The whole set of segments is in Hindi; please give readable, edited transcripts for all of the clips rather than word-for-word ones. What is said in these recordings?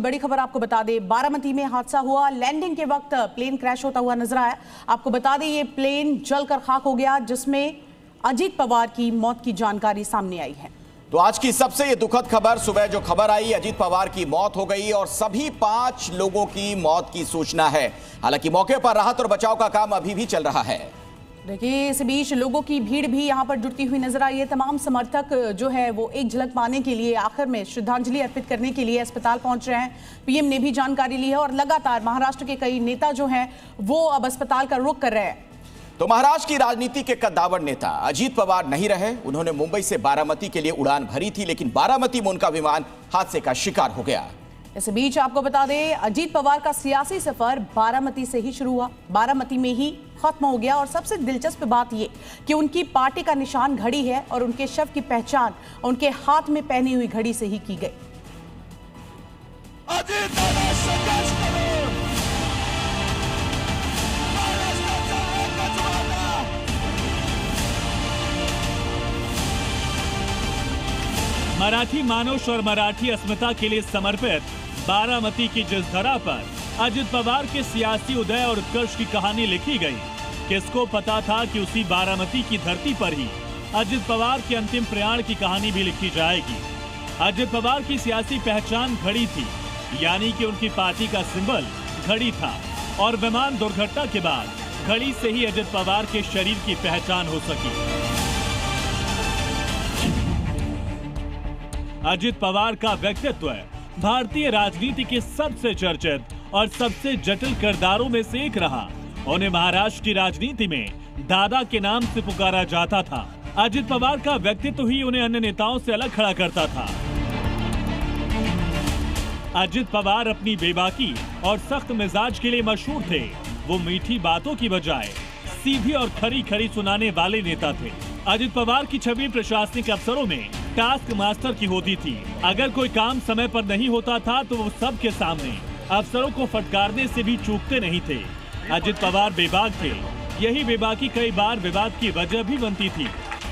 बड़ी खबर आपको बता दें, बारामती में हादसा हुआ। लैंडिंग के वक्त प्लेन क्रैश होता हुआ नजर आया। आपको बता दें ये प्लेन जलकर खाक हो गया, जिसमें अजीत पवार की मौत की जानकारी सामने आई है। तो आज की सबसे ये दुखद खबर, सुबह जो खबर आई अजीत पवार की मौत हो गई और सभी 5 लोगों की मौत की सूचना है। हालांकि मौके पर राहत और बचाव का काम अभी भी चल रहा है। देखिए, इस बीच लोगों की भीड़ भी यहां पर जुटती हुई नजर आई है। तमाम समर्थक जो है वो एक झलक पाने के लिए, आखिर में श्रद्धांजलि अर्पित करने के लिए अस्पताल पहुंच रहे हैं। पीएम ने भी जानकारी ली है और लगातार महाराष्ट्र के कई नेता जो हैं वो अब अस्पताल का रुख कर रहे हैं। तो महाराष्ट्र की राजनीति के कद्दावर नेता अजीत पवार नहीं रहे। उन्होंने मुंबई से बारामती के लिए उड़ान भरी थी, लेकिन बारामती में उनका विमान हादसे का शिकार हो गया। इस बीच आपको बता दें, अजीत पवार का सियासी सफर बारामती से ही शुरू हुआ, बारामती में ही खत्म हो गया। और सबसे दिलचस्प बात यह कि उनकी पार्टी का निशान घड़ी है और उनके शव की पहचान उनके हाथ में पहनी हुई घड़ी से ही की गई। मराठी मानुष और मराठी अस्मिता के लिए समर्पित बारामती की जिस धरा पर अजित पवार के सियासी उदय और उत्कर्ष की कहानी लिखी गई, किसको पता था कि उसी बारामती की धरती पर ही अजित पवार के अंतिम प्रयाण की कहानी भी लिखी जाएगी। अजित पवार की सियासी पहचान घड़ी थी, यानी कि उनकी पार्टी का सिंबल घड़ी था और विमान दुर्घटना के बाद घड़ी से ही अजित पवार के शरीर की पहचान हो सकी। अजित पवार का व्यक्तित्व भारतीय राजनीति के सबसे चर्चित और सबसे जटिल किरदारों में से एक रहा। उन्हें महाराष्ट्र की राजनीति में दादा के नाम से पुकारा जाता था। अजित पवार का व्यक्तित्व ही उन्हें अन्य नेताओं से अलग खड़ा करता था। अजित पवार अपनी बेबाकी और सख्त मिजाज के लिए मशहूर थे। वो मीठी बातों की बजाय सीधी और खरी खरी सुनाने वाले नेता थे। अजित पवार की छवि प्रशासनिक अफसरों में टास्क मास्टर की होती थी। अगर कोई काम समय पर नहीं होता था तो वो सबके सामने अफसरों को फटकारने से भी चूकते नहीं थे। अजित पवार बेबाक थे। यही बेबाकी कई बार विवाद की वजह भी बनती थी,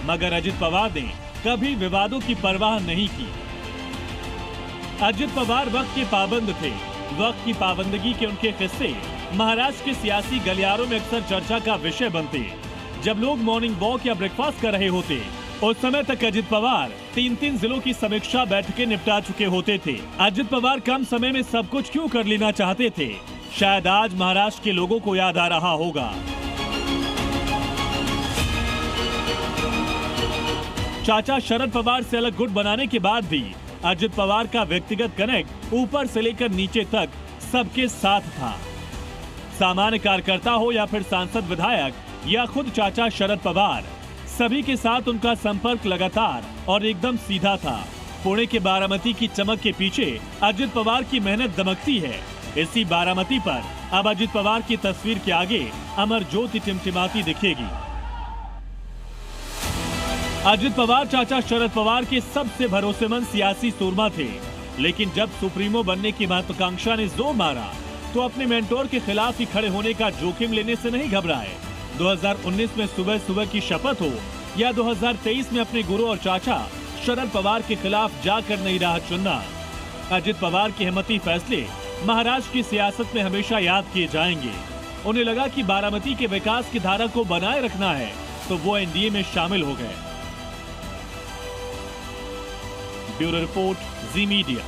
मगर अजित पवार ने कभी विवादों की परवाह नहीं की। अजित पवार वक्त के पाबंद थे। वक्त की पाबंदगी के उनके किस्से महाराष्ट्र के सियासी गलियारों में अक्सर चर्चा का विषय बनते। जब लोग मॉर्निंग वॉक या ब्रेकफास्ट कर रहे होते, उस समय तक अजित पवार 3 जिलों की समीक्षा बैठकें निपटा चुके होते थे। अजित पवार कम समय में सब कुछ क्यों कर लेना चाहते थे, शायद आज महाराष्ट्र के लोगों को याद आ रहा होगा। चाचा शरद पवार से अलग गुट बनाने के बाद भी अजित पवार का व्यक्तिगत कनेक्ट ऊपर से लेकर नीचे तक सबके साथ था। सामान्य कार्यकर्ता हो या फिर सांसद, विधायक या खुद चाचा शरद पवार, सभी के साथ उनका संपर्क लगातार और एकदम सीधा था। पुणे के बारामती की चमक के पीछे अजित पवार की मेहनत दमकती है। इसी बारामती पर अब अजित पवार की तस्वीर के आगे अमर ज्योति टिमटिमाती दिखेगी। अजित पवार चाचा शरद पवार के सबसे भरोसेमंद सियासी सूरमा थे, लेकिन जब सुप्रीमो बनने की महत्वाकांक्षा ने जोर मारा तो अपने मेंटोर के खिलाफ ही खड़े होने का जोखिम लेने से नहीं घबराए। 2019 में सुबह सुबह की शपथ हो या 2023 में अपने गुरु और चाचा शरद पवार के खिलाफ जाकर नई राह चुनना, अजित पवार के हिम्मती फैसले महाराष्ट्र की सियासत में हमेशा याद किए जाएंगे। उन्हें लगा कि बारामती के विकास की धारा को बनाए रखना है तो वो एनडीए में शामिल हो गए। ब्यूरो रिपोर्ट, जी मीडिया।